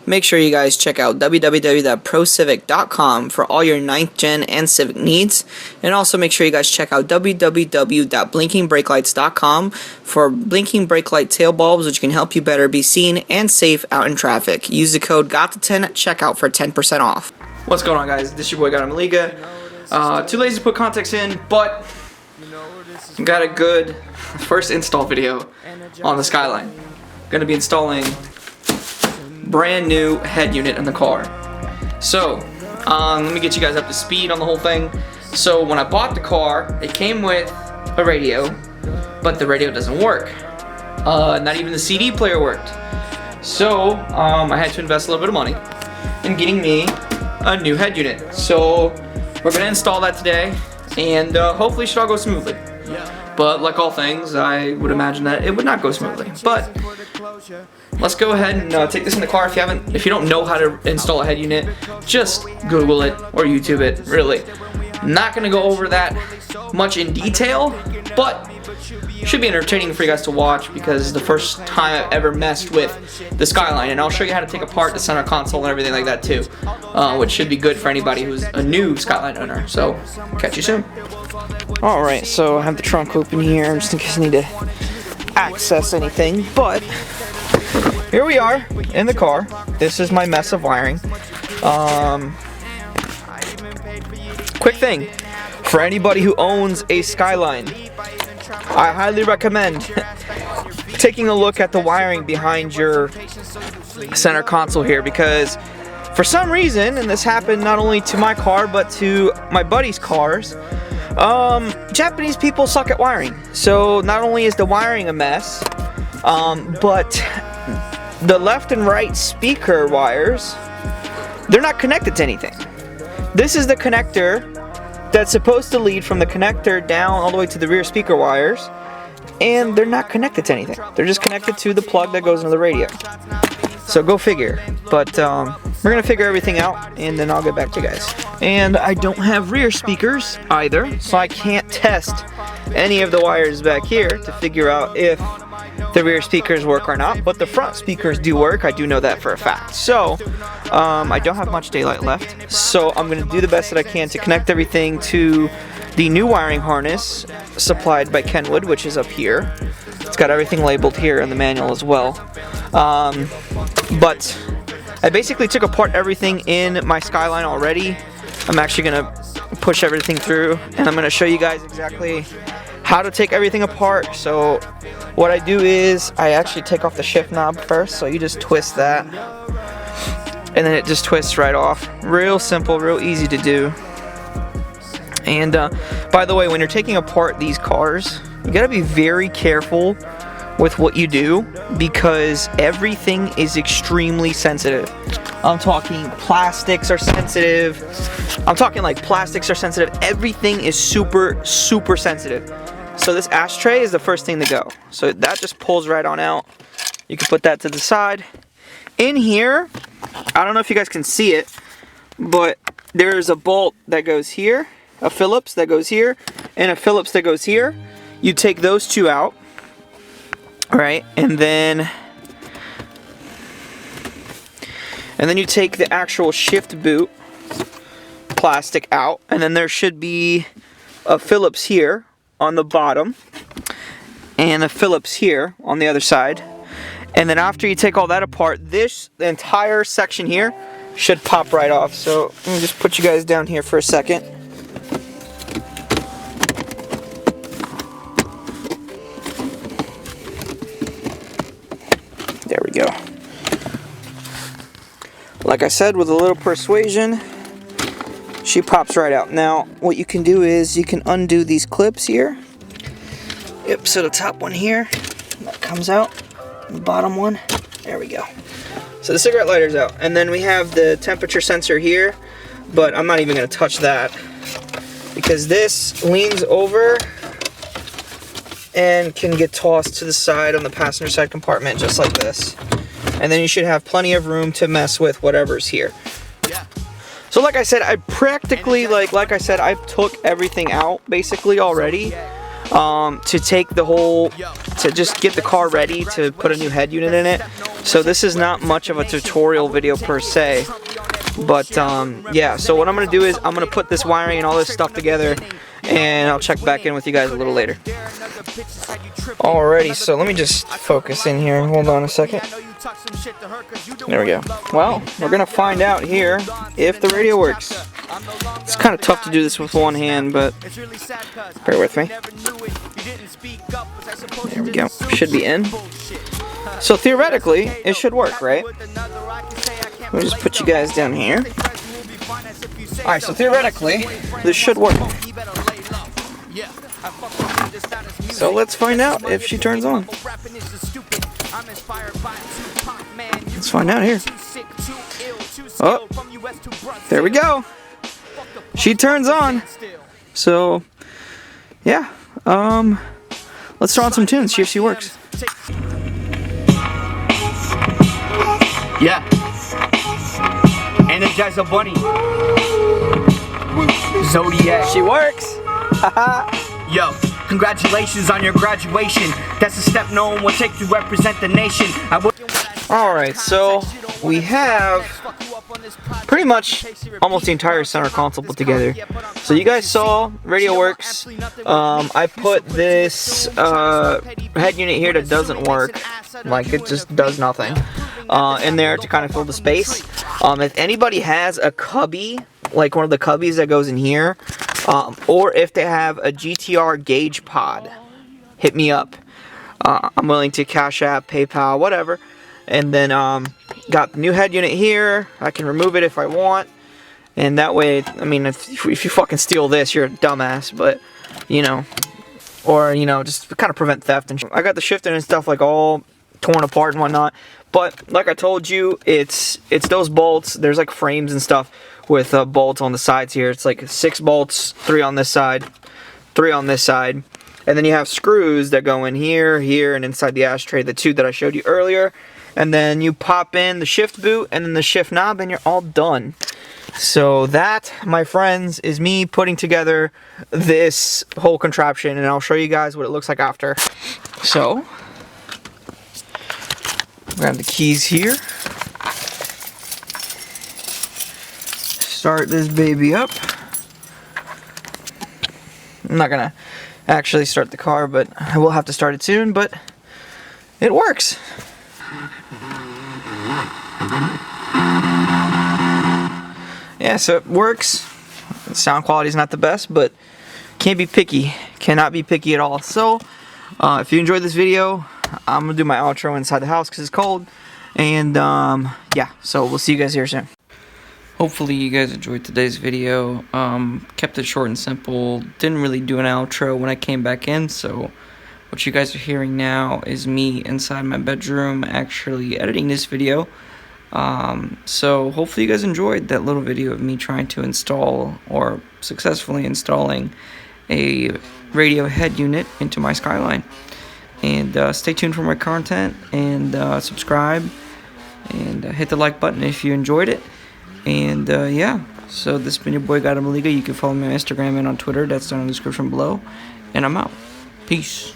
make sure you guys check out www.procivic.com for all your 9th gen and Civic needs. And also make sure you guys check out www.blinkingbrakelights.com for blinking brake light tail bulbs, which can help you better be seen and safe out in traffic. Use the code GOT10 at checkout for 10% off. What's going on, guys? This is your boy Maliga. Too lazy to put context in, but got a good first install video on the Skyline. Gonna be installing brand new head unit in the car. So let me get you guys up to speed on the whole thing. So when I bought the car, it came with a radio, but the radio doesn't work. Not even the CD player worked. So I had to invest a little bit of money in getting me a new head unit. So we're gonna install that today, and hopefully it should all go smoothly. But like all things, I would imagine that it would not go smoothly. But let's go ahead and take this in the car. If you don't know how to install a head unit, just Google it or YouTube it. Really, I'm not gonna go over that much in detail, but should be entertaining for you guys to watch because it's the first time I've ever messed with the Skyline, and I'll show you how to take apart the center console and everything like that too, which should be good for anybody who's a new Skyline owner. So catch you soon. Alright, so I have the trunk open here just in case I need to access anything, but here we are in the car. This is my mess of wiring. Quick thing, for anybody who owns a Skyline, I highly recommend taking a look at the wiring behind your center console here, because for some reason, and this happened not only to my car but to my buddy's cars, Japanese people suck at wiring. So not only is the wiring a mess, but the left and right speaker wires, they're not connected to anything. This is the connector that's supposed to lead from the connector down all the way to the rear speaker wires, and they're not connected to anything. They're just connected to the plug that goes into the radio. So go figure. But we're gonna figure everything out, and then I'll get back to you guys. And I don't have rear speakers either, so I can't test any of the wires back here to figure out if the rear speakers work or not, but the front speakers do work. I do know that for a fact. So I don't have much daylight left, so I'm going to do the best that I can to connect everything to the new wiring harness supplied by Kenwood, which is up here. It's got everything labeled here in the manual as well. But I basically took apart everything in my Skyline already. I'm actually going to push everything through, and I'm going to show you guys exactly how to take everything apart. So what I do is I actually take off the shift knob first, so you just twist that and then it just twists right off. Real simple, real easy to do. And by the way, when you're taking apart these cars, you gotta be very careful with what you do because everything is extremely sensitive. I'm talking plastics are sensitive. I'm talking like plastics are sensitive. Everything is super, super sensitive. So this ashtray is the first thing to go. So that just pulls right on out. You can put that to the side. In here, I don't know if you guys can see it, but there's a bolt that goes here, a Phillips that goes here, and a Phillips that goes here. You take those two out, right? And then you take the actual shift boot plastic out, and then there should be a Phillips here on the bottom and a Phillips here on the other side. And then after you take all that apart, the entire section here should pop right off. So let me just put you guys down here for a second. There we go. Like I said, with a little persuasion, she pops right out. Now, what you can do is you can undo these clips here. Yep, so the top one here, that comes out. The bottom one, there we go. So the cigarette lighter's out. And then we have the temperature sensor here, but I'm not even gonna touch that because this leans over and can get tossed to the side on the passenger side compartment just like this. And then you should have plenty of room to mess with whatever's here. So like I said, I practically, like I said, I took everything out basically already to take the whole, to just get the car ready to put a new head unit in it. So this is not much of a tutorial video per se, but yeah, so what I'm going to do is I'm going to put this wiring and all this stuff together, and I'll check back in with you guys a little later. Alrighty, so let me just focus in here. Hold on a second. There we go. Well, we're going to find out here if the radio works. It's kind of tough to do this with one hand, but bear with me. There we go. Should be in. So theoretically, it should work, right? Let me just put you guys down here. Alright, so theoretically, this should work. So let's find out if she turns on. Let's find out here. Oh, there we go. She turns on. So, yeah. Let's throw on some tunes, see if she works. Yeah. Energizer Bunny. Zodiac. She works. Yo, congratulations on your graduation. That's a step no one will take to represent the nation. Alright, so we have pretty much almost the entire center console put together. So you guys saw radio works. I put this head unit here that doesn't work, like it just does nothing, in there to kind of fill the space. If anybody has a cubby, like one of the cubbies that goes in here, or if they have a GTR gauge pod, hit me up. I'm willing to Cash App, PayPal, whatever. And then got the new head unit here. I can remove it if I want, and that way, I mean, if you fucking steal this, you're a dumbass. But you know, or you know, just kind of prevent theft. And I got the shifter and stuff like all torn apart and whatnot. But like I told you, it's those bolts. There's like frames and stuff with bolts on the sides here. It's like 6 bolts, 3 on this side, 3 on this side, and then you have screws that go in here, here, and inside the ashtray. The 2 that I showed you earlier. And then you pop in the shift boot and then the shift knob, and you're all done. So that, my friends, is me putting together this whole contraption, and I'll show you guys what it looks like after. So, grab the keys here. Start this baby up. I'm not gonna actually start the car, but I will have to start it soon, but it works. Yeah, so it works. The sound quality is not the best, but can't be picky. Cannot be picky at all. So, if you enjoyed this video, I'm going to do my outro inside the house because it's cold. And, yeah, so we'll see you guys here soon. Hopefully you guys enjoyed today's video. Kept it short and simple. Didn't really do an outro when I came back in, so what you guys are hearing now is me inside my bedroom actually editing this video. So hopefully you guys enjoyed that little video of me trying to install or successfully installing a radio head unit into my Skyline. And stay tuned for more content, and subscribe, and hit the like button if you enjoyed it. And yeah, so this has been your boy God of Maliga. You can follow me on Instagram and on Twitter. That's down in the description below. And I'm out. Peace.